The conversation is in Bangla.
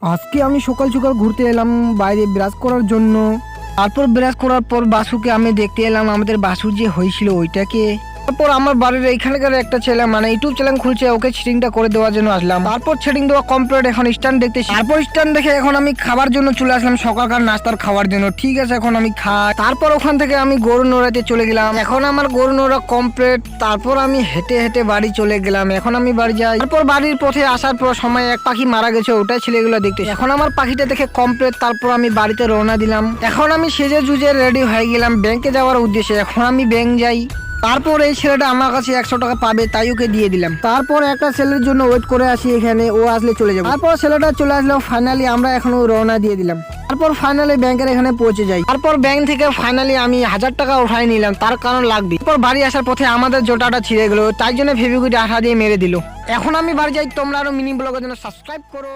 আজকে আমি সকাল সকাল ঘুরতে এলাম বাইরে ব্রাশ করার জন্য। তারপর ব্রাশ করার পর বাসুকে আমি দেখতে এলাম, আমাদের বাসুর যে হয়েছিল ওইটাকে। তারপর আমার বাড়ির এইখানকার একটা ছেলে মানে ইউটিউব চ্যানেল খুলছে, ওকে সেটিংটা করে দেওয়ার জন্য আসলাম। তারপর সেটিং দেওয়া কমপ্লিট, এখন স্ট্যান্ড দেখতেছি। তারপর স্ট্যান্ড দেখে এখন আমি খাবার জন্য চলে আসলাম, সকালকার নাস্তার খাওয়ার জন্য। ঠিক আছে, এখন আমি খাই। তারপর ওখান থেকে আমি গরু নোড়াতে চলে গেলাম। এখন আমার গরু নোড়া কমপ্লিট। তারপর আমি হেঁটে হেঁটে বাড়ি চলে গেলাম। এখন আমি বাড়ি যাই। তারপর বাড়ির পথে আসার পর সময় এক পাখি মারা গেছে, ওটাই ছেলেগুলো দেখতে। এখন আমার পাখিটা দেখে কমপ্লিট। তারপর আমি বাড়িতে রওনা দিলাম। এখন আমি সেজে জুজে রেডি হয়ে গেলাম ব্যাংকে যাওয়ার উদ্দেশ্যে। এখন আমি ব্যাংক যাই। তারপর এই ছেলেটা আমার কাছে 100 টাকা পাবে, তাই ওকে দিয়ে দিলাম। তারপর একটা ছেলের জন্য ওয়েট করে আসি এখানে, ও আসলে চলে যাবো। তারপর ছেলেটা চলে আসলো। ফাইনালি আমরা এখন রওনা দিয়ে দিলাম। তারপর ফাইনালি ব্যাংকের এখানে পৌঁছে যাই। তারপর ব্যাংক থেকে ফাইনালি আমি 1000 টাকা উঠাই নিলাম, তার কারণ লাগবে। তারপর বাড়ি আসার পথে আমাদের জোটাটা ছিঁড়ে গেলো, তাই জন্য ফেভিকুইট আঠা দিয়ে মেরে দিল। এখন আমি বাড়ি যাই। তোমরা আরো মিনি ব্লগের জন্য সাবস্ক্রাইব করো।